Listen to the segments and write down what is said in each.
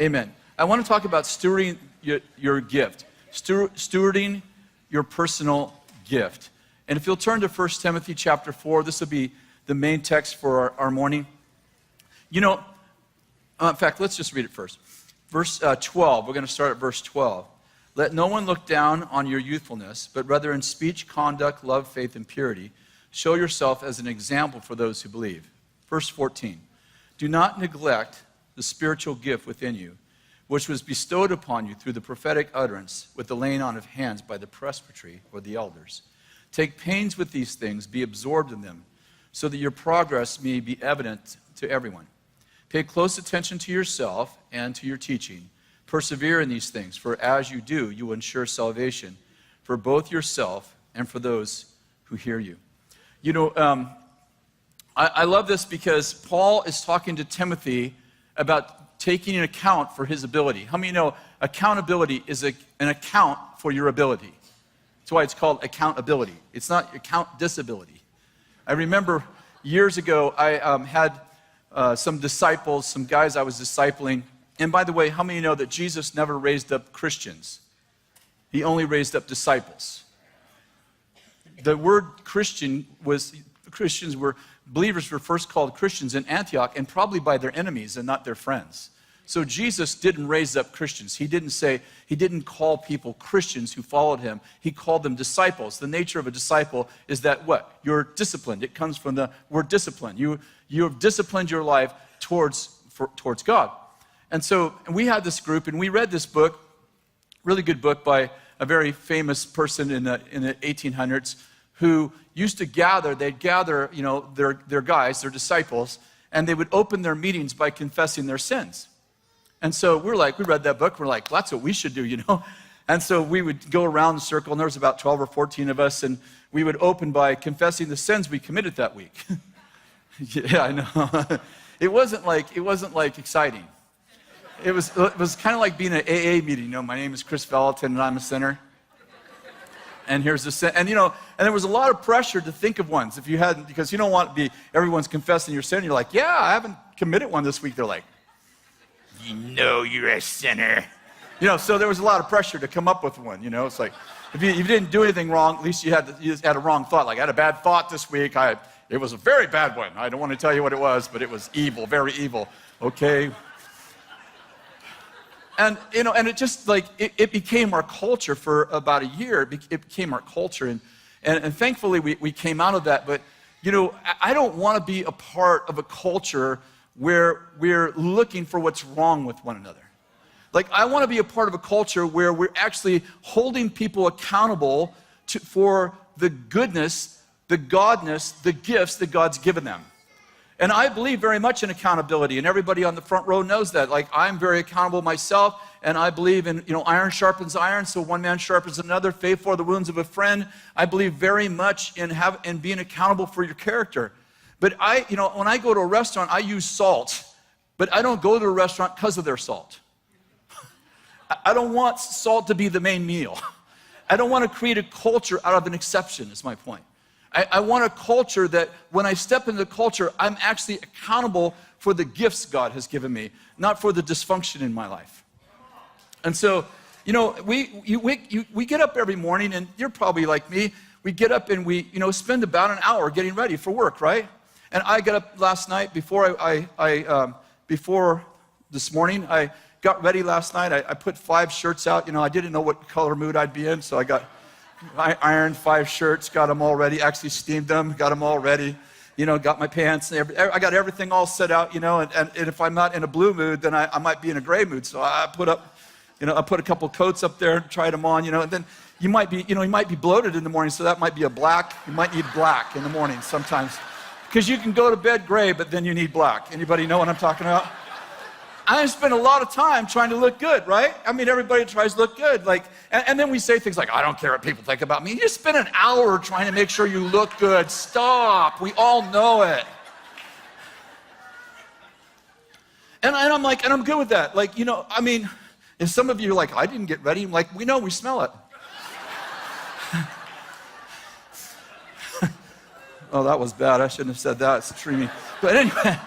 Amen. I want to talk about stewarding your gift, stewarding your personal gift. And if you'll turn to 1 Timothy chapter 4, this will be the main text for our morning. You know, in fact, let's just read it first. Verse 12, we're going to start at verse 12. Let no one look down on your youthfulness, but rather in speech, conduct, love, faith, and purity, show yourself as an example for those who believe. Verse 14, do not neglect the spiritual gift within you, which was bestowed upon you through the prophetic utterance with the laying on of hands by the presbytery or the elders. Take pains with these things, be absorbed in them, so that your progress may be evident to everyone. Pay close attention to yourself and to your teaching. Persevere in these things, for as you do, you will ensure salvation for both yourself and for those who hear you. You know, I love this because Paul is talking to Timothy about taking an account for his ability. How many know accountability is an account for your ability? That's why it's called accountability. It's not account disability. I remember years ago, I had some disciples, some guys I was discipling. And by the way, how many know that Jesus never raised up Christians? He only raised up disciples. The word Christian was, believers were first called Christians in Antioch, and probably by their enemies and not their friends. So Jesus didn't raise up Christians. He didn't call people Christians who followed him. He called them disciples. The nature of a disciple is that what? You're disciplined. It comes from the word discipline. You have disciplined your life towards God. And so we had this group, and we read this book, really good book by a very famous person in the 1800s who used to gather, they'd gather, you know, their guys, their disciples, and they would open their meetings by confessing their sins. And so we read that book, we're like, well, that's what we should do, you know? And so we would go around the circle, and there was about 12 or 14 of us, and we would open by confessing the sins we committed that week. Yeah, I know. It wasn't like exciting. It was kind of like being at an AA meeting. You know, my name is Chris Valentin, and I'm a sinner. And here's the sin. And, you know, and there was a lot of pressure to think of ones if you hadn't, because you don't want to be, everyone's confessing your sin. You're like, yeah, I haven't committed one this week. They're like, you know you're a sinner. You know, so there was a lot of pressure to come up with one. You know, it's like, if you didn't do anything wrong, at least you had a wrong thought. Like, I had a bad thought this week. It was a very bad one. I don't want to tell you what it was, but it was evil, very evil. Okay. And, you know, and it just like, it became our culture for about a year. It became our culture. And thankfully, we came out of that. But, you know, I don't want to be a part of a culture where we're looking for what's wrong with one another. Like, I want to be a part of a culture where we're actually holding people accountable for the goodness, the godness, the gifts that God's given them. And I believe very much in accountability, and everybody on the front row knows that. Like, I'm very accountable myself, and I believe in, you know, iron sharpens iron, so one man sharpens another, faith for the wounds of a friend. I believe very much in being accountable for your character. But you know, when I go to a restaurant, I use salt, but I don't go to a restaurant because of their salt. I don't want salt to be the main meal. I don't want to create a culture out of an exception, is my point. I want a culture that when I step into the culture, I'm actually accountable for the gifts God has given me, not for the dysfunction in my life. And so, you know, we get up every morning, and you're probably like me. We get up and we, you know, spend about an hour getting ready for work, right? And I got up last night before before this morning. I got ready last night. I put 5 shirts out. You know, I didn't know what color mood I'd be in, so I ironed 5 shirts, got them all ready, actually steamed them, got them all ready, you know, got my pants, I got everything all set out, you know, and if I'm not in a blue mood, then I might be in a gray mood, so I put a couple coats up there, tried them on, you know, and then you might be bloated in the morning, so that might be a black, you might need black in the morning sometimes, because you can go to bed gray, but then you need black. Anybody know what I'm talking about? I spend a lot of time trying to look good, right? I mean, everybody tries to look good. Like, and then we say things like, I don't care what people think about me. You just spend an hour trying to make sure you look good. Stop. We all know it. And I'm like, and I'm good with that. Like, you know, I mean, if some of you are like, I didn't get ready, I'm like, we know, we smell it. Oh, that was bad. I shouldn't have said that. It's extreme. But anyway.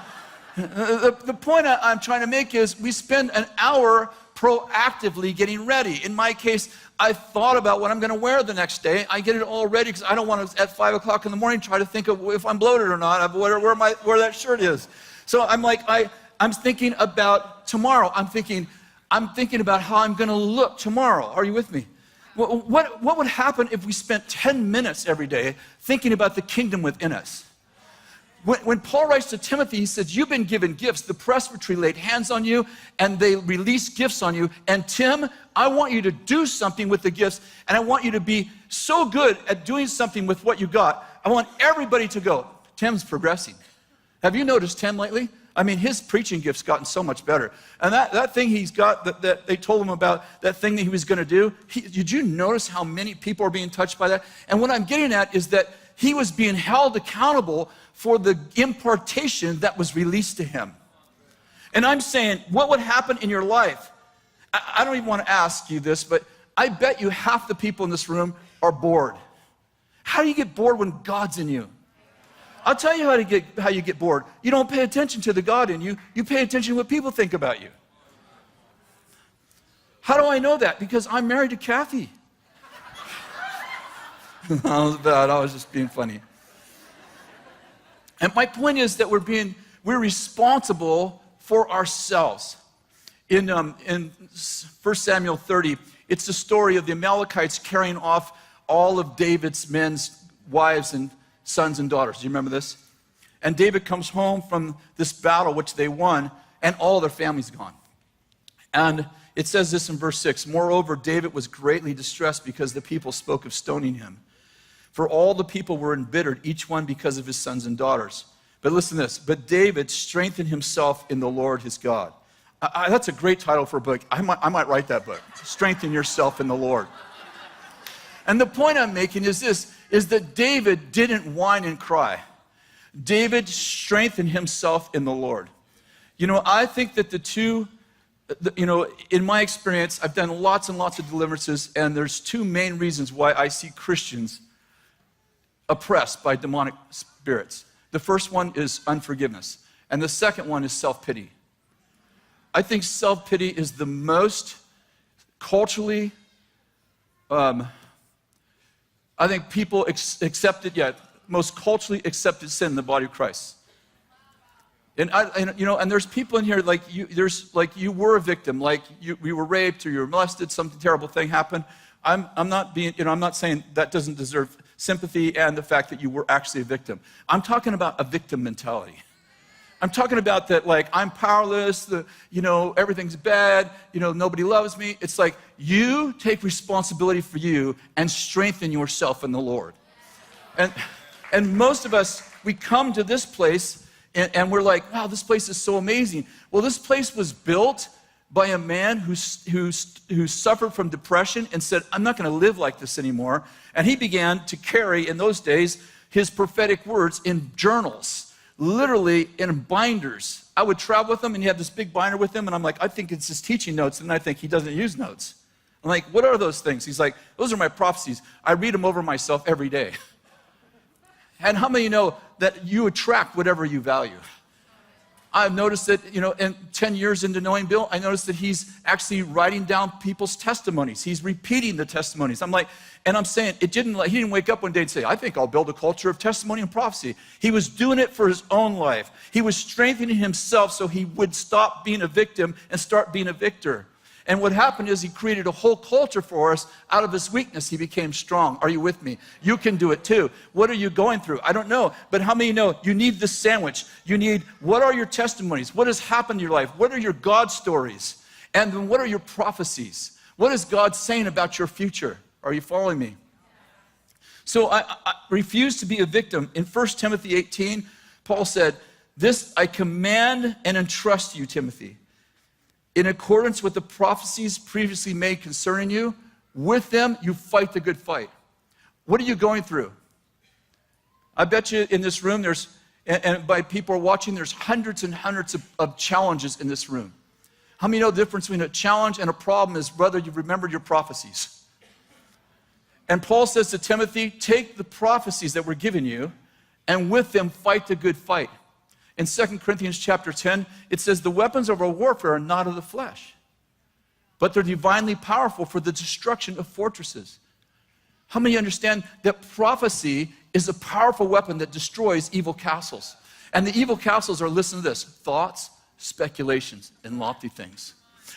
The point I'm trying to make is we spend an hour proactively getting ready. In my case, I thought about what I'm going to wear the next day. I get it all ready because I don't want to, at 5 o'clock in the morning, try to think of if I'm bloated or not, where that shirt is. So I'm like, I'm thinking about tomorrow. I'm thinking about how I'm going to look tomorrow. Are you with me? What would happen if we spent 10 minutes every day thinking about the kingdom within us? When Paul writes to Timothy, he says, you've been given gifts. The presbytery laid hands on you, and they released gifts on you. And Tim, I want you to do something with the gifts, and I want you to be so good at doing something with what you got. I want everybody to go, Tim's progressing. Have you noticed Tim lately? I mean, his preaching gift's gotten so much better. And that thing he's got, that they told him about, that thing that he was going to do, did you notice how many people are being touched by that? And what I'm getting at is that he was being held accountable for the impartation that was released to him. And I'm saying, what would happen in your life? I don't even want to ask you this, but I bet you half the people in this room are bored. How do you get bored when God's in you? I'll tell you how you get bored. You don't pay attention to the God in you. You pay attention to what people think about you. How do I know that? Because I'm married to Kathy. That was bad. I was just being funny. And my point is that we're responsible for ourselves. In 1 Samuel 30, it's the story of the Amalekites carrying off all of David's men's wives and sons and daughters. Do you remember this? And David comes home from this battle, which they won, and all their family's gone. And it says this in verse 6, moreover, David was greatly distressed because the people spoke of stoning him. For all the people were embittered, each one because of his sons and daughters. But listen to this, but David strengthened himself in the Lord his God. That's a great title for a book. I might write that book, Strengthen Yourself in the Lord. And the point I'm making is this, is that David didn't whine and cry. David strengthened himself in the Lord. You know, I think that the two, in my experience, I've done lots and lots of deliverances, and there's two main reasons why I see Christians oppressed by demonic spirits. The first one is unforgiveness, and the second one is self-pity. I think self-pity is the most culturally, I think people most culturally accepted sin in the body of Christ. And there's people in here like you were a victim, like you were raped or you were molested, some terrible thing happened. I'm not saying that doesn't deserve sympathy and the fact that you were actually a victim. I'm talking about a victim mentality. I'm talking about that, like, I'm powerless, everything's bad, nobody loves me. It's like, you take responsibility for you and strengthen yourself in the Lord. And most of us, we come to this place and we're like, wow, this place is so amazing. Well, this place was built by a man who suffered from depression and said, I'm not going to live like this anymore. And he began to carry, in those days, his prophetic words in journals, literally in binders. I would travel with him, and he had this big binder with him, and I'm like, I think it's his teaching notes, and I think he doesn't use notes. I'm like, what are those things? He's like, those are my prophecies. I read them over myself every day. And how many of you know that you attract whatever you value? I've noticed that, in 10 years into knowing Bill, I noticed that he's actually writing down people's testimonies. He's repeating the testimonies. I'm saying, he didn't wake up one day and say, I think I'll build a culture of testimony and prophecy. He was doing it for his own life. He was strengthening himself so he would stop being a victim and start being a victor. And what happened is he created a whole culture for us. Out of his weakness, he became strong. Are you with me? You can do it too. What are you going through? I don't know. But how many know you need this sandwich? What are your testimonies? What has happened in your life? What are your God stories? And then what are your prophecies? What is God saying about your future? Are you following me? So I refuse to be a victim. In 1 Timothy 18, Paul said, this I command and entrust you, Timothy, in accordance with the prophecies previously made concerning you. With them, you fight the good fight. What are you going through? I bet you in this room, and by people are watching, there's hundreds and hundreds of challenges in this room. How many know the difference between a challenge and a problem is whether you've remembered your prophecies? And Paul says to Timothy, take the prophecies that were given you, and with them fight the good fight. In 2 Corinthians chapter 10, it says, the weapons of our warfare are not of the flesh, but they're divinely powerful for the destruction of fortresses. How many understand that prophecy is a powerful weapon that destroys evil castles? And the evil castles are, listen to this, thoughts, speculations, and lofty things.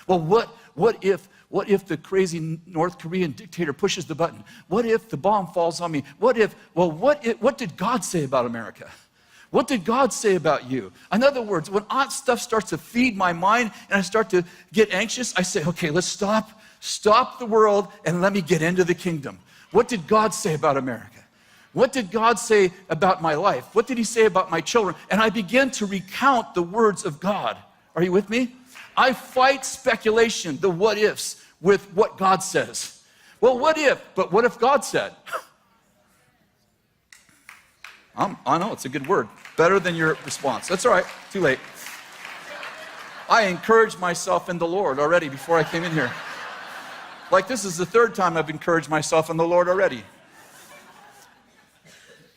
Well, what if the crazy North Korean dictator pushes the button? What if the bomb falls on me? What did God say about America? What did God say about you? In other words, when odd stuff starts to feed my mind and I start to get anxious, I say, okay, let's stop the world and let me get into the kingdom. What did God say about America? What did God say about my life? What did he say about my children? And I begin to recount the words of God. Are you with me? I fight speculation, the what ifs, with what God says. Well, what if? But what if God said? I know, it's a good word. Better than your response. That's all right, too late. I encouraged myself in the Lord already before I came in here. Like this is the third time I've encouraged myself in the Lord already.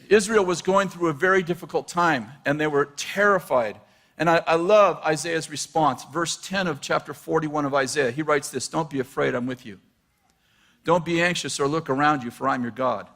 Israel was going through a very difficult time, and they were terrified. And I love Isaiah's response. Verse 10 of chapter 41 of Isaiah, he writes this, don't be afraid, I'm with you. Don't be anxious or look around you, for I'm your God.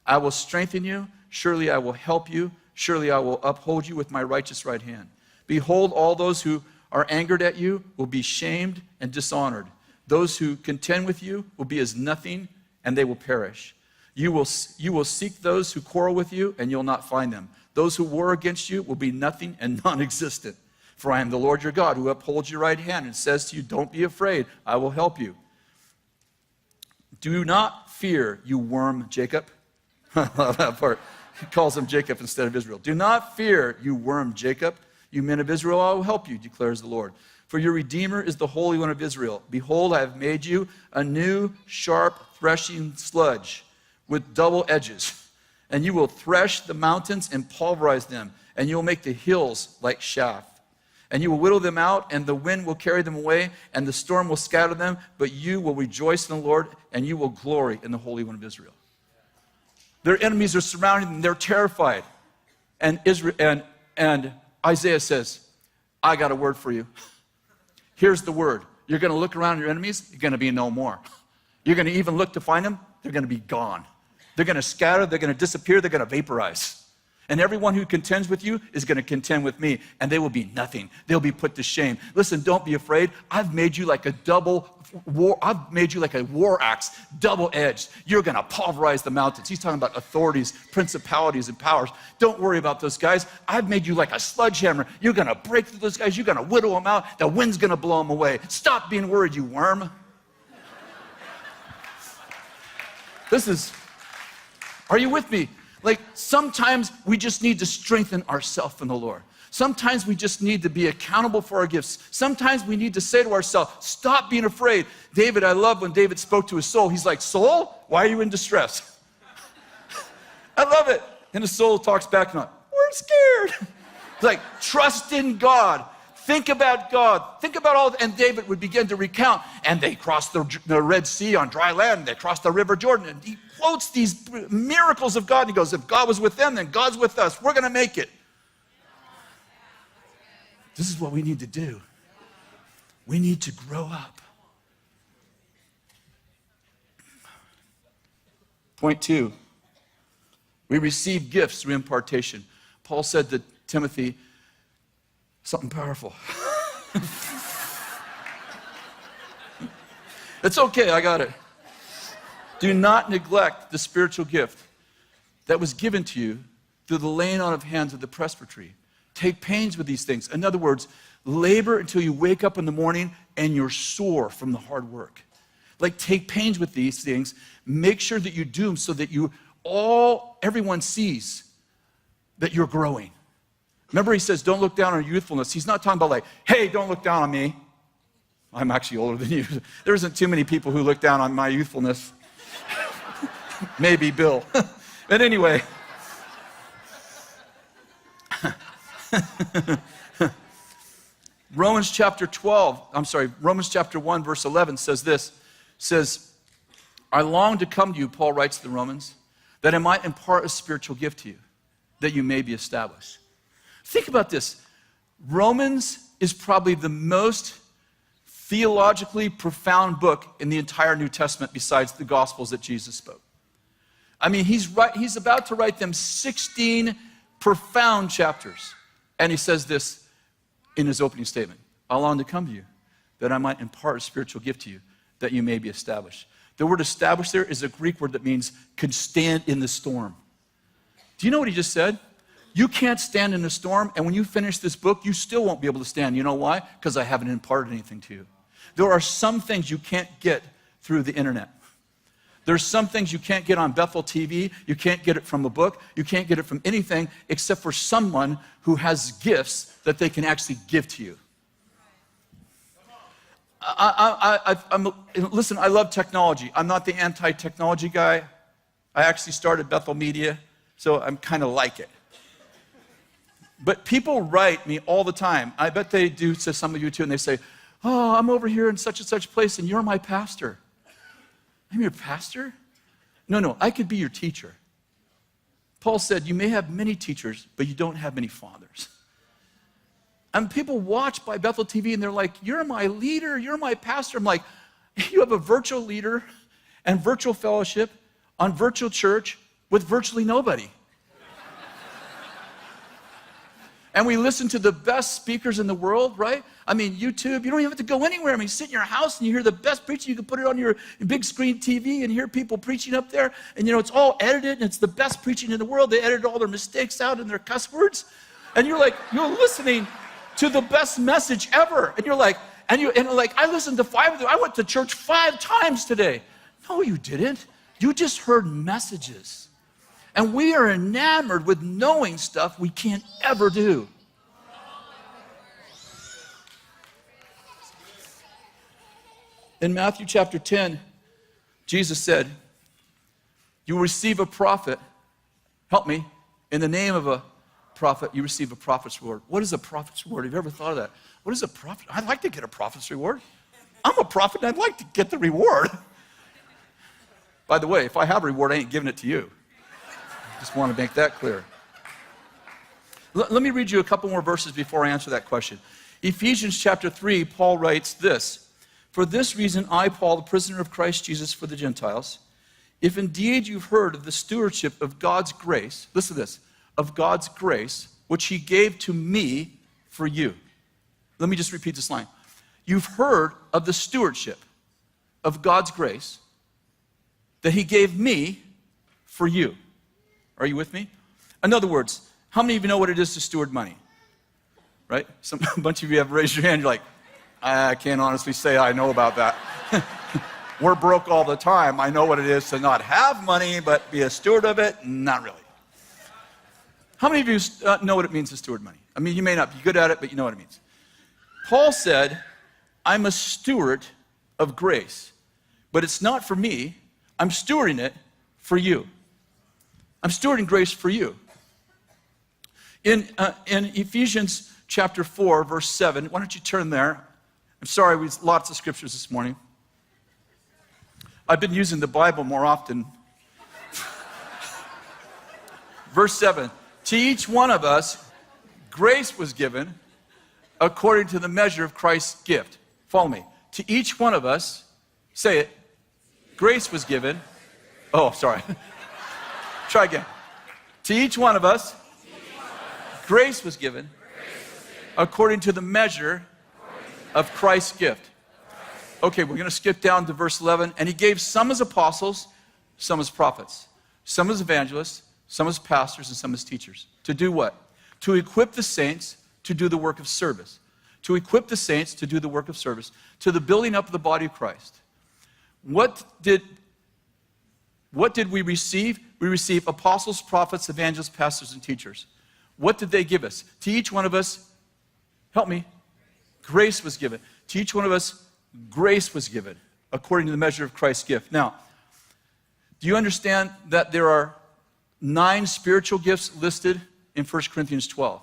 I will strengthen you. Surely I will help you. Surely I will uphold you with my righteous right hand. Behold, all those who are angered at you will be shamed and dishonored. Those who contend with you will be as nothing, and they will perish. You will seek those who quarrel with you, and you'll not find them. Those who war against you will be nothing and non-existent. For I am the Lord your God, who upholds your right hand and says to you, don't be afraid, I will help you. Do not fear, you worm Jacob. I love that part. He calls him Jacob instead of Israel. Do not fear, you worm Jacob. You men of Israel, I will help you, declares the Lord. For your Redeemer is the Holy One of Israel. Behold, I have made you a new, sharp, threshing sludge with double edges. And you will thresh the mountains and pulverize them, and you will make the hills like chaff. And you will whittle them out, and the wind will carry them away, and the storm will scatter them, but you will rejoice in the Lord, and you will glory in the Holy One of Israel. Their enemies are surrounding them, they're terrified. And Isaiah says, I got a word for you. Here's the word. You're going to look around your enemies, you're going to be no more. You're going to even look to find them, they're going to be gone. They're going to scatter, they're going to disappear, they're going to vaporize. And everyone who contends with you is going to contend with me, and they will be nothing. They'll be put to shame. Listen, don't be afraid. I've made you like a war axe, double-edged. You're going to pulverize the mountains. He's talking about authorities, principalities, and powers. Don't worry about those guys. I've made you like a sledgehammer. You're going to break through those guys. You're going to whittle them out. The wind's going to blow them away. Stop being worried, you worm. Are you with me? Like, sometimes we just need to strengthen ourselves in the Lord. Sometimes we just need to be accountable for our gifts. Sometimes we need to say to ourselves, stop being afraid. David, I love when David spoke to his soul. He's like, soul, why are you in distress? I love it. And the soul talks back and we're scared. Like, trust in God. Think about God. Think about all, and David would begin to recount. And they crossed the Red Sea on dry land. They crossed the River Jordan. And he quotes these miracles of God. And he goes, if God was with them, then God's with us. We're going to make it. This is what we need to do. We need to grow up. Point 2. We receive gifts through impartation. Paul said to Timothy, something powerful. It's okay, I got it. Do not neglect the spiritual gift that was given to you through the laying on of hands of the presbytery. Take pains with these things. In other words, labor until you wake up in the morning and you're sore from the hard work. Like, take pains with these things. Make sure that you do them so that everyone sees that you're growing. Remember, he says, don't look down on youthfulness. He's not talking about like, hey, don't look down on me. I'm actually older than you. There isn't too many people who look down on my youthfulness. Maybe Bill. But anyway. Romans chapter 1, verse 11 says this. Says, I long to come to you, Paul writes to the Romans, that I might impart a spiritual gift to you, that you may be established. Think about this. Romans is probably the most theologically profound book in the entire New Testament besides the Gospels that Jesus spoke. I mean, he's about to write them 16 profound chapters. And he says this in his opening statement: I long to come to you, that I might impart a spiritual gift to you, that you may be established. The word established there is a Greek word that means can stand in the storm. Do you know what he just said? You can't stand in the storm, and when you finish this book, you still won't be able to stand. You know why? Because I haven't imparted anything to you. There are some things you can't get through the internet. There's some things you can't get on Bethel TV. You can't get it from a book. You can't get it from anything except for someone who has gifts that they can actually give to you. Listen, I love technology. I'm not the anti-technology guy. I actually started Bethel Media, so I'm kind of like it. But people write me all the time. I bet they do to some of you too, and they say, oh, I'm over here in such and such place, and you're my pastor. I'm your pastor? No, I could be your teacher. Paul said, you may have many teachers, but you don't have many fathers. And people watch by Bethel TV, and they're like, you're my leader, you're my pastor. I'm like, you have a virtual leader and virtual fellowship on virtual church with virtually nobody. And we listen to the best speakers in the world, right? I mean, YouTube, you don't even have to go anywhere. I mean, sit in your house and you hear the best preaching. You can put it on your big screen TV and hear people preaching up there. And, it's all edited, and it's the best preaching in the world. They edited all their mistakes out and their cuss words. And you're listening to the best message ever. And you're like, I listened to 5 of them. I went to church 5 times today. No, you didn't. You just heard messages. And we are enamored with knowing stuff we can't ever do. In Matthew chapter 10, Jesus said, you will receive a prophet, help me, in the name of a prophet, you receive a prophet's reward. What is a prophet's reward? Have you ever thought of that? What is a prophet? I'd like to get a prophet's reward. I'm a prophet and I'd like to get the reward. By the way, if I have a reward, I ain't giving it to you. Just want to make that clear. Let me read you a couple more verses before I answer that question. Ephesians chapter 3, Paul writes this: for this reason, I, Paul, the prisoner of Christ Jesus for the Gentiles, if indeed you've heard of the stewardship of God's grace, listen to this, of God's grace, which he gave to me for you. Let me just repeat this line. You've heard of the stewardship of God's grace that he gave me for you. Are you with me? In other words, how many of you know what it is to steward money? Right? A bunch of you have raised your hand. You're like, I can't honestly say I know about that. We're broke all the time. I know what it is to not have money, but be a steward of it? Not really. How many of you know what it means to steward money? I mean, you may not be good at it, but you know what it means. Paul said, I'm a steward of grace, but it's not for me. I'm stewarding it for you. I'm stewarding grace for you. In Ephesians chapter 4, verse 7, why don't you turn there? I'm sorry, we have lots of scriptures this morning. I've been using the Bible more often. Verse 7, to each one of us, grace was given according to the measure of Christ's gift. Follow me. To each one of us, say it, grace was given. Oh, sorry. Try again. To each one of us, grace was given according to the measure of Christ's gift. Okay, we're going to skip down to verse 11. And he gave some as apostles, some as prophets, some as evangelists, some as pastors, and some as teachers. To do what? To equip the saints to do the work of service. To equip the saints to do the work of service, to the building up of the body of Christ. What did we receive? We receive apostles, prophets, evangelists, pastors, and teachers. What did they give us? To each one of us, help me, grace was given. To each one of us, grace was given according to the measure of Christ's gift. Now, do you understand that there are 9 spiritual gifts listed in 1 Corinthians 12?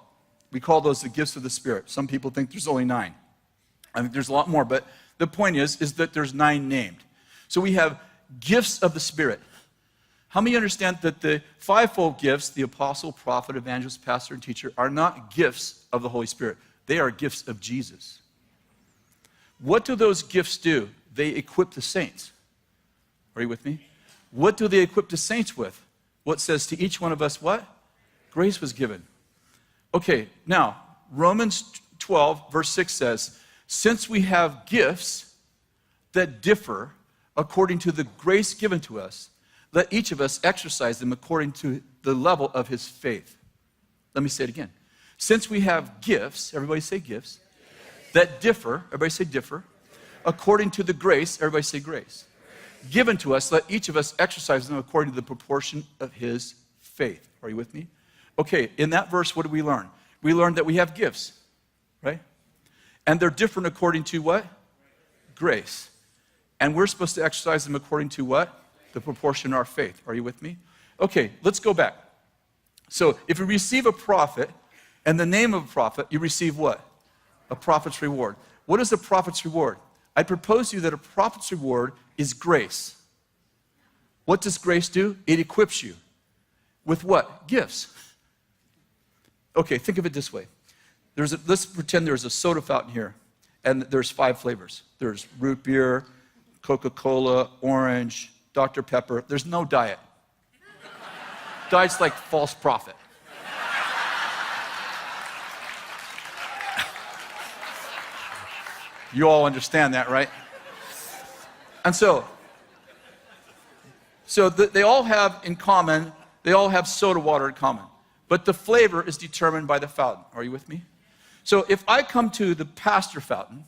We call those the gifts of the Spirit. Some people think there's only 9. I think there's a lot more, but the point is that there's 9 named. So we have gifts of the Spirit. How many understand that the 5-fold gifts, the apostle, prophet, evangelist, pastor, and teacher, are not gifts of the Holy Spirit? They are gifts of Jesus. What do those gifts do? They equip the saints. Are you with me? What do they equip the saints with? What says to each one of us what? Grace was given. Okay, now, Romans 12, verse 6 says, since we have gifts that differ according to the grace given to us, let each of us exercise them according to the level of his faith. Let me say it again. Since we have gifts, everybody say gifts, that differ, everybody say differ, according to the grace, everybody say grace, given to us, let each of us exercise them according to the proportion of his faith. Are you with me? Okay, in that verse, what do we learn? We learned that we have gifts, right? And they're different according to what? Grace. And we're supposed to exercise them according to what? The proportion of our faith. Are you with me? Okay, let's go back. So if you receive a prophet, and the name of a prophet, you receive what? A prophet's reward. What is a prophet's reward? I propose to you that a prophet's reward is grace. What does grace do? It equips you. With what? Gifts. Okay, think of it this way. Let's pretend there's a soda fountain here, and there's 5 flavors. There's root beer, Coca-Cola, orange, Dr. Pepper. There's no diet. Diet's like false prophet. You all understand that, right? And so they all have in common, they all have soda water in common. But the flavor is determined by the fountain. Are you with me? So if I come to the pastor fountain,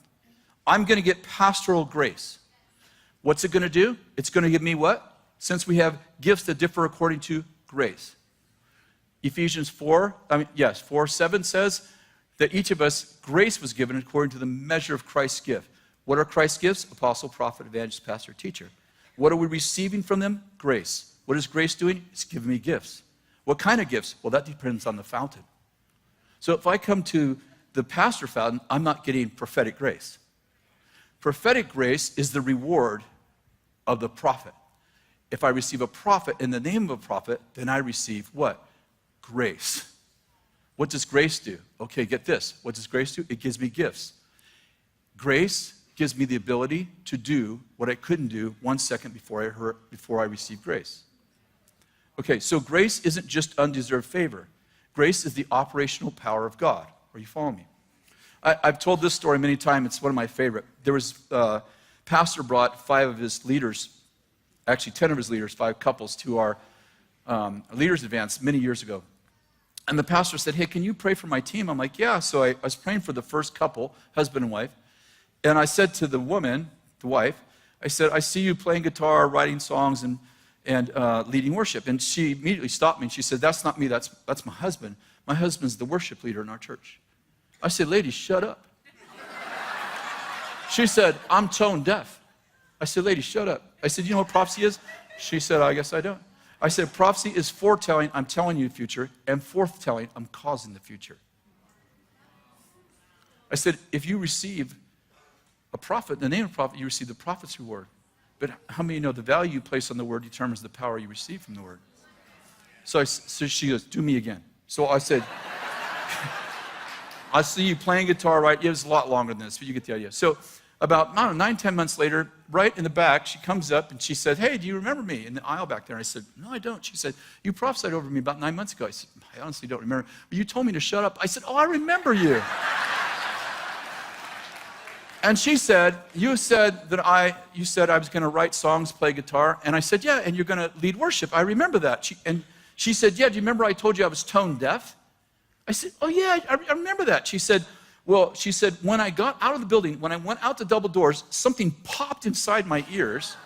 I'm going to get pastoral grace. What's it going to do? It's going to give me what? Since we have gifts that differ according to grace. Ephesians 4:7 says that each of us, grace was given according to the measure of Christ's gift. What are Christ's gifts? Apostle, prophet, evangelist, pastor, teacher. What are we receiving from them? Grace. What is grace doing? It's giving me gifts. What kind of gifts? Well, that depends on the fountain. So if I come to the pastor fountain, I'm not getting prophetic grace. Prophetic grace is the reward of the prophet. If I receive a prophet in the name of a prophet, then I receive what? Grace. What does grace do? Okay, get this. What does grace do? It gives me gifts. Grace gives me the ability to do what I couldn't do 1 second before I received grace. Okay, so grace isn't just undeserved favor. Grace is the operational power of God. Are you following me? I've told this story many times. It's one of my favorite. There was a pastor brought 5 of his leaders, actually 10 of his leaders, 5 couples, to our leaders advance many years ago. And the pastor said, hey, can you pray for my team? I'm like, yeah. So I was praying for the first couple, husband and wife. And I said to the woman, the wife, I said, I see you playing guitar, writing songs, and leading worship. And she immediately stopped me and she said, that's not me, that's my husband. My husband's the worship leader in our church. I said, lady, shut up. She said, I'm tone deaf. I said, lady, shut up. I said, you know what prophecy is? She said, I guess I don't. I said, prophecy is foretelling, I'm telling you the future, and forthtelling, I'm causing the future. I said, if you receive a prophet, in the name of prophet, you receive the prophet's reward. But how many know the value you place on the word determines the power you receive from the word? So she goes, do me again. So I said, I see you playing guitar, right? It was a lot longer than this, but you get the idea. So about, 9-10 months later, right in the back, she comes up and she said, hey, do you remember me? In the aisle back there. And I said, no, I don't. She said, you prophesied over me about 9 months ago. I said, I honestly don't remember. But you told me to shut up. I said, oh, I remember you. And she said, you said I was going to write songs, play guitar. And I said, yeah, and you're going to lead worship. I remember that. She said, yeah, do you remember I told you I was tone deaf? I said, oh, yeah, I remember that. She said, when I got out of the building, when I went out the double doors, something popped inside my ears.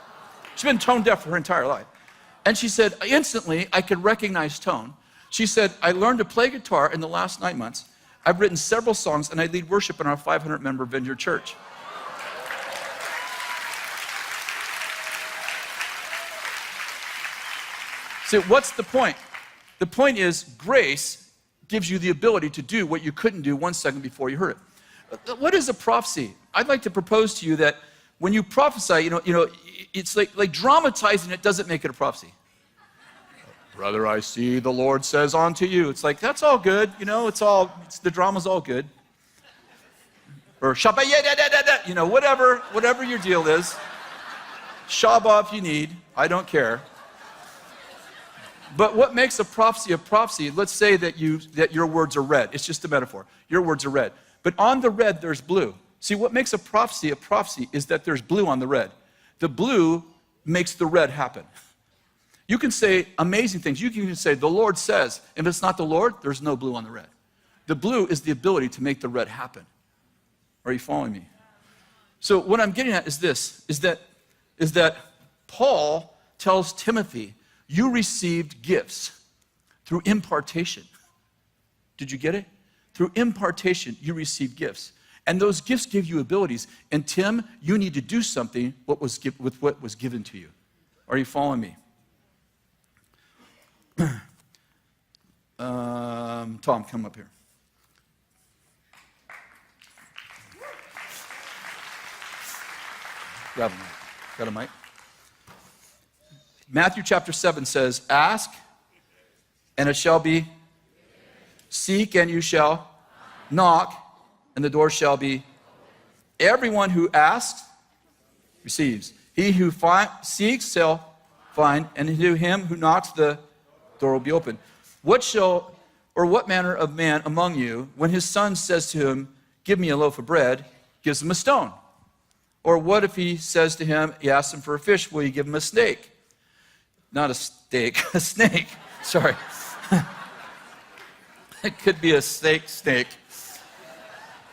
She's been tone deaf for her entire life. And she said, instantly, I could recognize tone. She said, I learned to play guitar in the last 9 months. I've written several songs, and I lead worship in our 500-member Vineyard Church. So what's the point? The point is grace gives you the ability to do what you couldn't do 1 second before you heard it. What is a prophecy? I'd like to propose to you that when you prophesy, it's like dramatizing it doesn't make it a prophecy. Brother, I see the Lord says unto you. It's like, that's all good, the drama's all good. or Shabbat, whatever your deal is. Shabbat if you need, I don't care. But what makes a prophecy, let's say that your words are red. It's just a metaphor. Your words are red. But on the red, there's blue. See, what makes a prophecy is that there's blue on the red. The blue makes the red happen. You can say amazing things. You can even say, the Lord says. If it's not the Lord, there's no blue on the red. The blue is the ability to make the red happen. Are you following me? So what I'm getting at is this, is that Paul tells Timothy, you received gifts through impartation. Did you get it? Through impartation, you received gifts. And those gifts give you abilities. And Tim, you need to do something with what was given to you. Are you following me? Tom, come up here. Grab a mic. Got a mic? Matthew chapter 7 says, ask, and it shall be. Seek, and you shall. Knock, and the door shall be. Everyone who asks, receives. He who seeks shall find, and to him who knocks, the door will be open. What manner of man among you, when his son says to him, give me a loaf of bread, gives him a stone? Or what if he says to him, he asks him for a fish, will you give him a snake? Not a steak, a snake. Sorry. It could be a snake.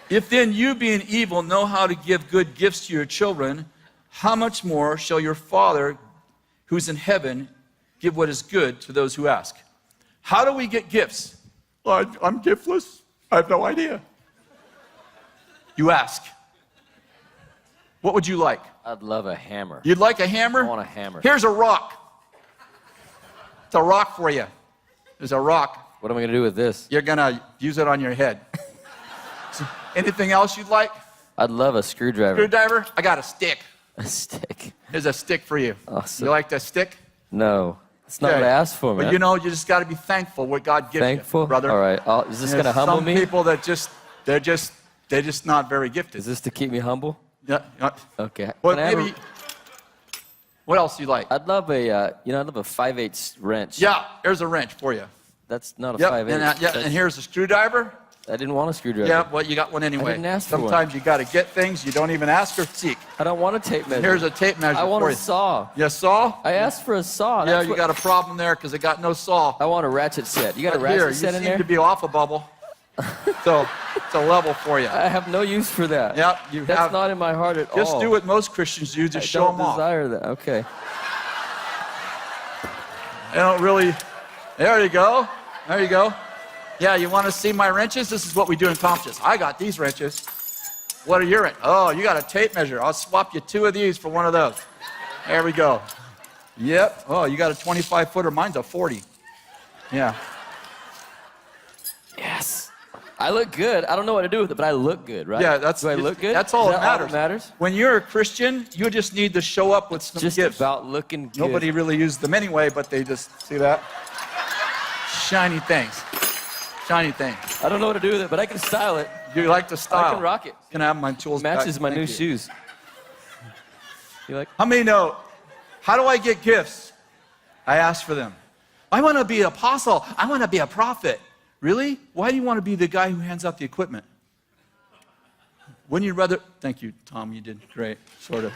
If then you, being evil, know how to give good gifts to your children, how much more shall your Father who's in heaven give what is good to those who ask? How do we get gifts? Well, I'm giftless. I have no idea. You ask. What would you like? I'd love a hammer. You'd like a hammer? I want a hammer. Here's a rock. It's a rock for you. There's a rock. What am I going to do with this? You're going to use it on your head. Anything else you'd like? I'd love a screwdriver. Screwdriver? I got a stick. A stick. Here's a stick for you. Awesome. You like that stick? No. It's not what I asked for, man. But you know, you just got to be thankful what God gives Thankful? you, brother. All right. Is this going to humble me? Some people that they're just not very gifted. Is this to keep me humble? Yeah. Okay. Well, maybe. What else do you like? I'd love a 5/8 wrench. Yeah, there's a wrench for you. That's not a 5/8. And here's a screwdriver. I didn't want a screwdriver. Yeah, well, you got one anyway. I didn't ask for one. Sometimes you got to get things you don't even ask or seek. I don't want a tape measure. Here's a tape measure for you. I want a saw. You saw? I asked for a saw. Yeah, you got a problem there because I got no saw. I want a ratchet set. You got a ratchet set in there? You seem to be off a bubble. So it's a level for you. I have no use for that. Yep, That's not in my heart at all. Just do what most Christians do. Just show them off. I don't desire that. Okay. I don't really. There you go. There you go. Yeah, you want to see my wrenches? This is what we do in competitions. I got these wrenches. What are your wrenches? Oh, you got a tape measure. I'll swap you 2 of these for 1 of those. There we go. Yep. Oh, you got a 25-footer. Mine's a 40. Yeah. Yes. I look good. I don't know what to do with it, but I look good, right? Yeah, do I look good? That's all Is that that matters. All that matters. When you're a Christian, you just need to show up with some just gifts. About looking good. Nobody really used them anyway, but they just, see that? Shiny things. Shiny things. I don't know what to do with it, but I can style it. You like to style. I can rock it. Can I have my tools back? Matches my Thank new you. shoes. You like? How many know, how do I get gifts? I ask for them. I want to be an apostle. I want to be a prophet. Really? Why do you want to be the guy who hands out the equipment? Wouldn't you rather? Thank you, Tom. You did great, sort of.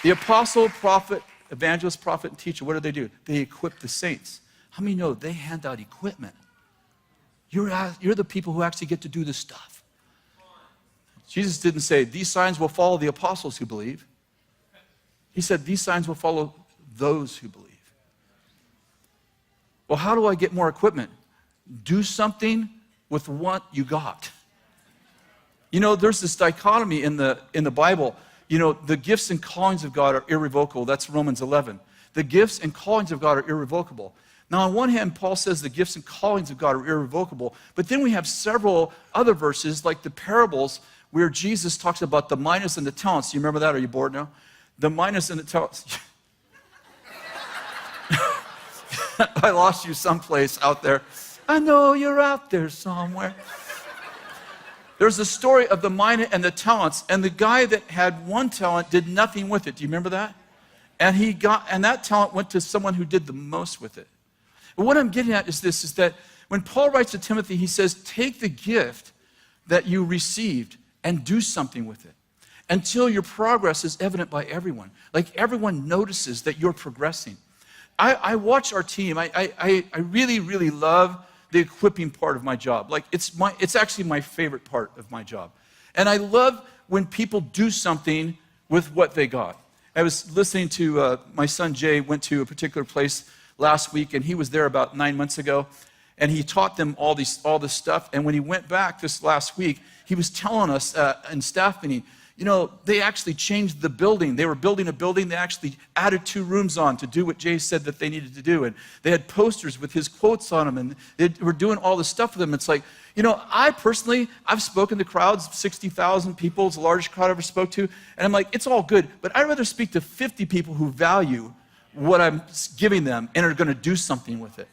The apostle, prophet, evangelist, prophet, and teacher, what do? They equip the saints. How many know they hand out equipment? You're the people who actually get to do this stuff. Jesus didn't say, these signs will follow the apostles who believe. He said, these signs will follow those who believe. Well, how do I get more equipment? Do something with what you got. You know, there's this dichotomy in the Bible. You know, the gifts and callings of God are irrevocable. That's Romans 11. The gifts and callings of God are irrevocable. Now, on one hand, Paul says the gifts and callings of God are irrevocable, but then we have several other verses, like the parables, where Jesus talks about the minas and the talents. Do you remember that? Are you bored now? The minas and the talents. I lost you someplace out there. I know you're out there somewhere. There's a story of the mina and the talents, and the guy that had one talent did nothing with it. Do you remember that? And that talent went to someone who did the most with it. But what I'm getting at is this, is that when Paul writes to Timothy, he says, take the gift that you received and do something with it until your progress is evident by everyone. Like everyone notices that you're progressing. I watch our team. I really, really love the equipping part of my job. Like it's actually my favorite part of my job. And I love when people do something with what they got. I was listening to my son Jay went to a particular place last week, and he was there about 9 months ago, and he taught them all this stuff. And when he went back this last week, he was telling us in staff meeting, you know, they actually changed the building. They were building a building. They actually added 2 rooms on to do what Jay said that they needed to do. And they had posters with his quotes on them, and they were doing all this stuff with them. It's like, you know, I've spoken to crowds, 60,000 people. It's the largest crowd I ever spoke to. And I'm like, it's all good, but I'd rather speak to 50 people who value what I'm giving them and are going to do something with it.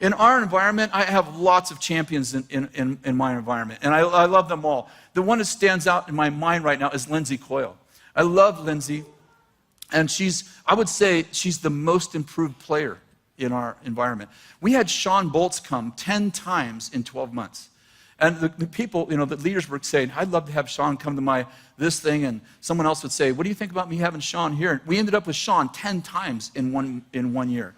In our environment, I have lots of champions in my environment, and I love them all. The one that stands out in my mind right now is Lindsay Coyle. I love Lindsay, and I would say she's the most improved player in our environment. We had Sean Bolts come 10 times in 12 months. And the people, you know, the leaders were saying, I'd love to have Sean come to this thing, and someone else would say, what do you think about me having Sean here? And we ended up with Sean 10 times in one year.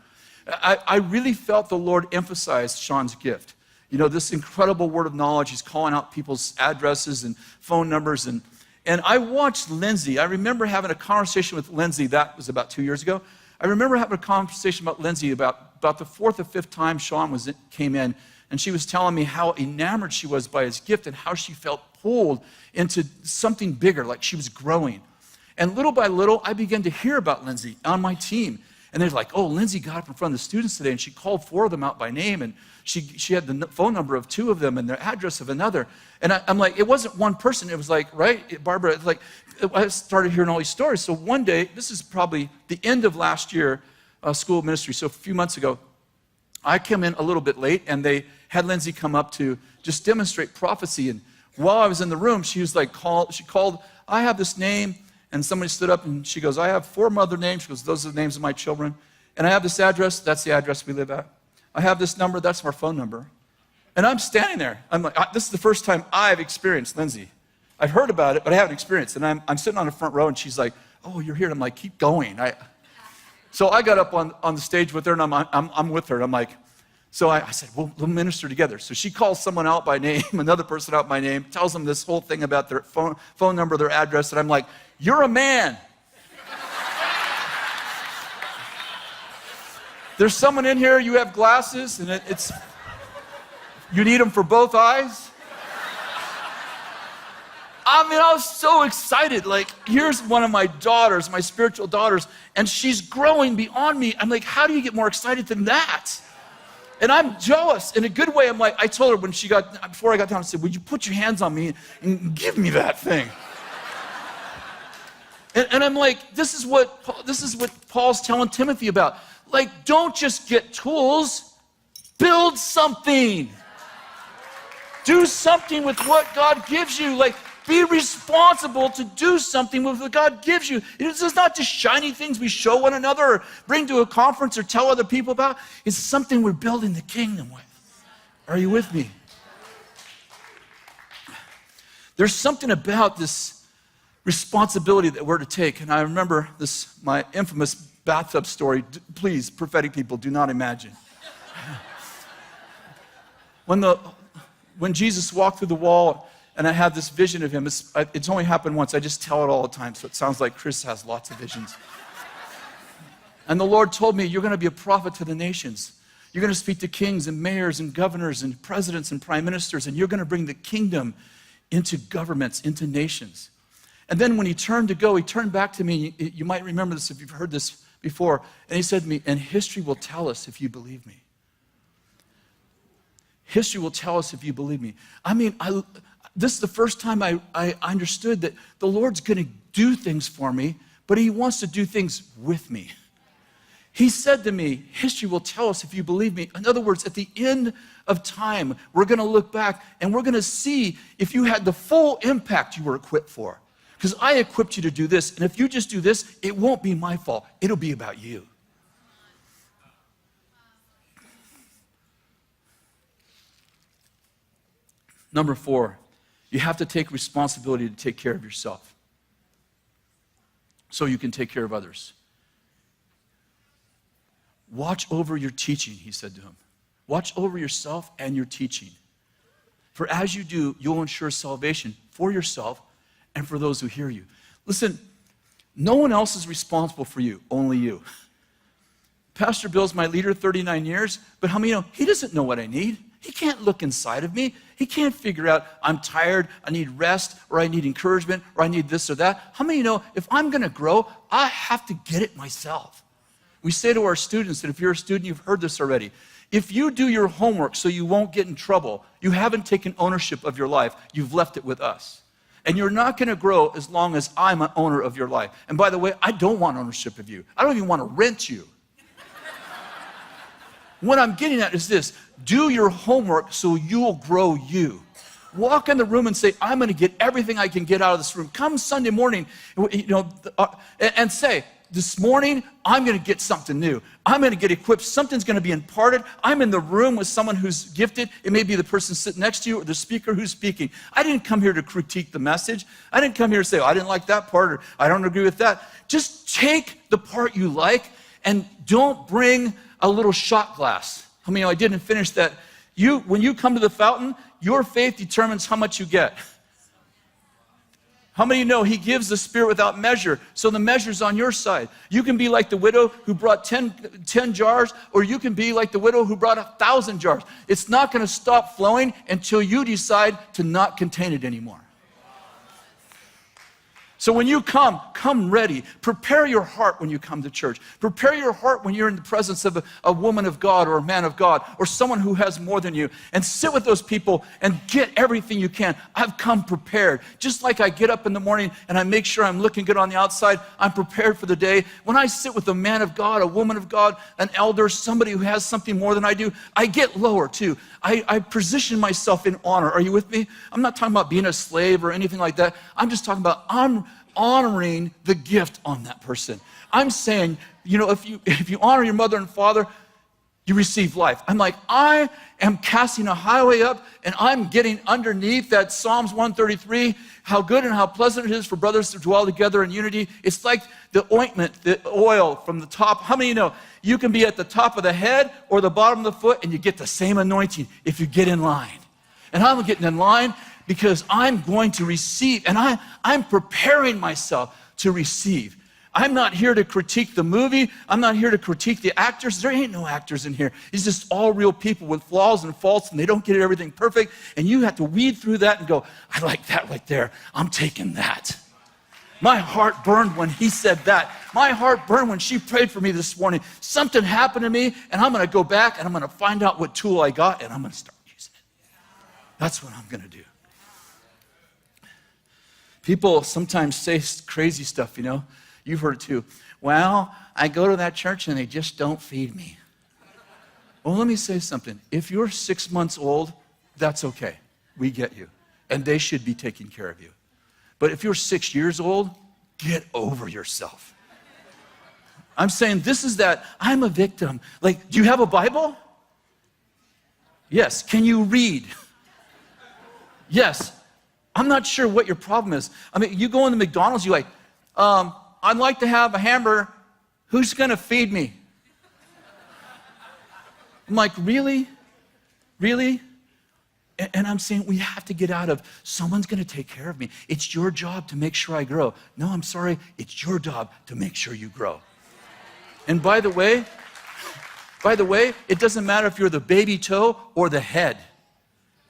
I really felt the Lord emphasize Sean's gift. You know, this incredible word of knowledge. He's calling out people's addresses and phone numbers. And I watched Lindsay. I remember having a conversation with Lindsay. That was about 2 years ago. I remember having a conversation about Lindsay about the 4th or 5th time Sean came in. And she was telling me how enamored she was by his gift and how she felt pulled into something bigger, like she was growing. And little by little, I began to hear about Lindsay on my team. And they're like, oh, Lindsay got up in front of the students today, and she called 4 of them out by name, and she had the phone number of 2 of them and their address of another. And I'm like, it wasn't one person. It was like, right, Barbara, it's like, I started hearing all these stories. So one day, this is probably the end of last year, school of ministry, so a few months ago, I came in a little bit late, and they had Lindsay come up to just demonstrate prophecy. And while I was in the room, she was like, she called, I have this name. And somebody stood up and she goes, I have 4 other names. She goes, those are the names of my children. And I have this address. That's the address we live at. I have this number. That's our phone number. And I'm standing there. I'm like, this is the first time I've experienced Lindsay. I've heard about it, but I haven't experienced it. And I'm sitting on the front row, and she's like, oh, you're here. And I'm like, keep going. So I got up on the stage with her, and I'm with her. And I'm like, so I said, we'll minister together. So she calls someone out by name, another person out by name, tells them this whole thing about their phone number, their address. And I'm like, you're a man. There's someone in here, you have glasses, and you need them for both eyes. I mean, I was so excited. Like, here's one of my daughters, my spiritual daughters, and she's growing beyond me. I'm like, how do you get more excited than that? And I'm jealous in a good way. I'm like, I told her before I got down, I said, would you put your hands on me and give me that thing? And I'm like, this is what Paul's telling Timothy about. Like, don't just get tools, build something. Do something with what God gives you. Like, be responsible to do something with what God gives you. It's not just shiny things we show one another or bring to a conference or tell other people about. It's something we're building the kingdom with. Are you with me? There's something about this responsibility that we're to take. And I remember my infamous bathtub story. Please, prophetic people, do not imagine. When Jesus walked through the wall and I had this vision of him, it's only happened once. I just tell it all the time, so it sounds like Chris has lots of visions. And the Lord told me, you're going to be a prophet to the nations. You're going to speak to kings and mayors and governors and presidents and prime ministers, and you're going to bring the kingdom into governments, into nations. And then when he turned to go, he turned back to me. You might remember this if you've heard this before. And he said to me, and history will tell us if you believe me. History will tell us if you believe me. I mean, this is the first time I understood that the Lord's going to do things for me, but he wants to do things with me. He said to me, history will tell us if you believe me. In other words, at the end of time, we're going to look back and we're going to see if you had the full impact you were equipped for. Because I equipped you to do this, and if you just do this, it won't be my fault. It'll be about you. Number 4, you have to take responsibility to take care of yourself so you can take care of others. Watch over your teaching, he said to him. Watch over yourself and your teaching. For as you do, you'll ensure salvation for yourself and for those who hear you. Listen, no one else is responsible for you, only you. Pastor Bill's my leader 39 years, but how many know he doesn't know what I need? He can't look inside of me. He can't figure out I'm tired, I need rest, or I need encouragement, or I need this or that. How many know if I'm going to grow, I have to get it myself? We say to our students, and if you're a student, you've heard this already. If you do your homework so you won't get in trouble, you haven't taken ownership of your life. You've left it with us. And you're not going to grow as long as I'm an owner of your life. And by the way, I don't want ownership of you. I don't even want to rent you. What I'm getting at is this. Do your homework so you'll grow you. Walk in the room and say, I'm going to get everything I can get out of this room. Come Sunday morning, and say, this morning, I'm going to get something new. I'm going to get equipped. Something's going to be imparted. I'm in the room with someone who's gifted. It may be the person sitting next to you or the speaker who's speaking. I didn't come here to critique the message. I didn't come here to say, I didn't like that part or I don't agree with that. Just take the part you like and don't bring a little shot glass. I mean, I didn't finish that. When you come to the fountain, your faith determines how much you get. How many of you know he gives the Spirit without measure, so the measure's on your side? You can be like the widow who brought 10 jars, or you can be like the widow who brought 1,000 jars. It's not going to stop flowing until you decide to not contain it anymore. So when you come ready. Prepare your heart when you come to church. Prepare your heart when you're in the presence of a woman of God or a man of God or someone who has more than you. And sit with those people and get everything you can. I've come prepared. Just like I get up in the morning and I make sure I'm looking good on the outside, I'm prepared for the day. When I sit with a man of God, a woman of God, an elder, somebody who has something more than I do, I get lower too. I position myself in honor. Are you with me? I'm not talking about being a slave or anything like that. I'm just talking about I'm honoring the gift on that person. I'm saying, if you honor your mother and father, you receive life. I'm like, I am casting a highway up and I'm getting underneath that Psalms 133, how good and how pleasant it is for brothers to dwell together in unity. It's like the ointment, the oil from the top. How many of you know you can be at the top of the head or the bottom of the foot and you get the same anointing if you get in line? And I'm getting in line because I'm going to receive, and I'm preparing myself to receive. I'm not here to critique the movie. I'm not here to critique the actors. There ain't no actors in here. It's just all real people with flaws and faults, and they don't get everything perfect. And you have to weed through that and go, I like that right there. I'm taking that. My heart burned when he said that. My heart burned when she prayed for me this morning. Something happened to me, and I'm going to go back, and I'm going to find out what tool I got, and I'm going to start using it. That's what I'm going to do. People sometimes say crazy stuff, You've heard it too. Well, I go to that church and they just don't feed me. Well, let me say something. If you're 6 months old, that's okay. We get you. And they should be taking care of you. But if you're 6 years old, get over yourself. I'm saying this is that I'm a victim. Like, do you have a Bible? Yes. Can you read? Yes. I'm not sure what your problem is. I mean, you go into McDonald's, you're like, I'd like to have a hamburger. Who's going to feed me? I'm like, really? Really? And I'm saying we have to get out of, someone's going to take care of me. It's your job to make sure I grow. No, I'm sorry. It's your job to make sure you grow. And by the way, it doesn't matter if you're the baby toe or the head.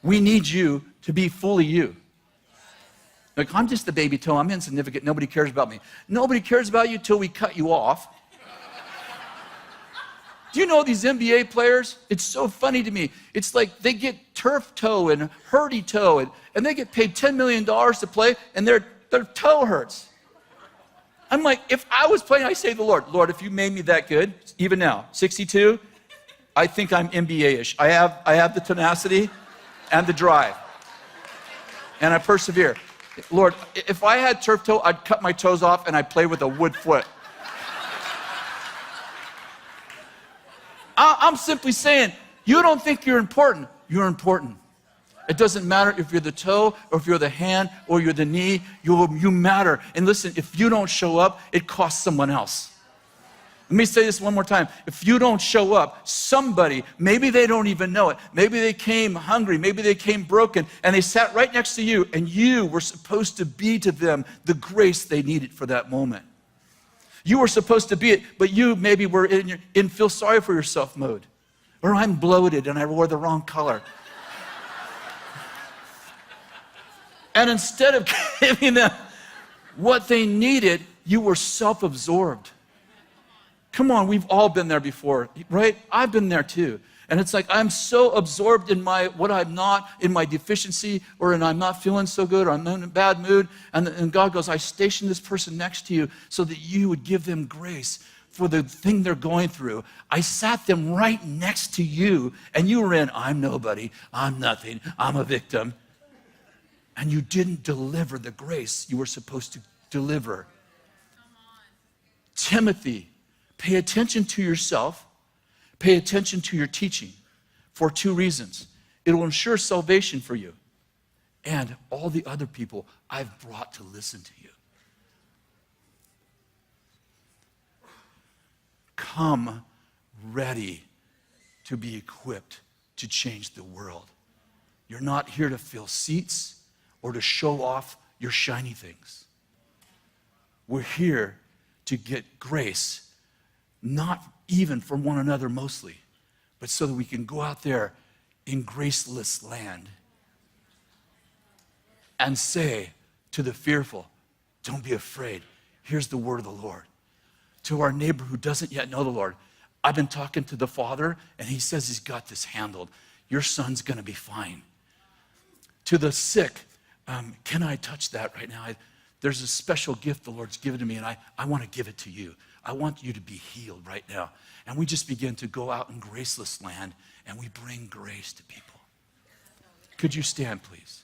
We need you to be fully you. Like, I'm just the baby toe. I'm insignificant. Nobody cares about me. Nobody cares about you till we cut you off. Do you know these NBA players? It's so funny to me. It's like they get turf toe and hurdy toe, and they get paid $10 million to play, and their toe hurts. I'm like, if I was playing, I say to the Lord, Lord, if you made me that good, even now, 62, I think I'm NBA-ish. I have the tenacity and the drive. And I persevere. Lord, if I had turf toe, I'd cut my toes off and I'd play with a wood foot. I'm simply saying, you don't think you're important. You're important. It doesn't matter if you're the toe or if you're the hand or you're the knee, you matter. And listen, if you don't show up, it costs someone else. Let me say this one more time. If you don't show up, somebody, maybe they don't even know it, maybe they came hungry, maybe they came broken, and they sat right next to you, and you were supposed to be to them the grace they needed for that moment. You were supposed to be it, but you maybe were in feel sorry for yourself mode. Or I'm bloated and I wore the wrong color. And instead of giving them what they needed, you were self-absorbed. Come on, we've all been there before, right? I've been there too. And it's like I'm so absorbed in what I'm not, in my deficiency, or in I'm not feeling so good, or I'm in a bad mood. And God goes, I stationed this person next to you so that you would give them grace for the thing they're going through. I sat them right next to you, and you were in, I'm nobody, I'm nothing, I'm a victim. And you didn't deliver the grace you were supposed to deliver. Timothy, pay attention to yourself, pay attention to your teaching for two reasons. It will ensure salvation for you and all the other people I've brought to listen to you. Come ready to be equipped to change the world. You're not here to fill seats or to show off your shiny things. We're here to get grace, not even from one another mostly, but so that we can go out there in graceless land and say to the fearful, don't be afraid. Here's the word of the Lord. To our neighbor who doesn't yet know the Lord, I've been talking to the Father, and he says he's got this handled. Your son's going to be fine. To the sick, can I touch that right now? There's a special gift the Lord's given to me, and I want to give it to you. I want you to be healed right now. And we just begin to go out in graceless land, and we bring grace to people. Could you stand, please?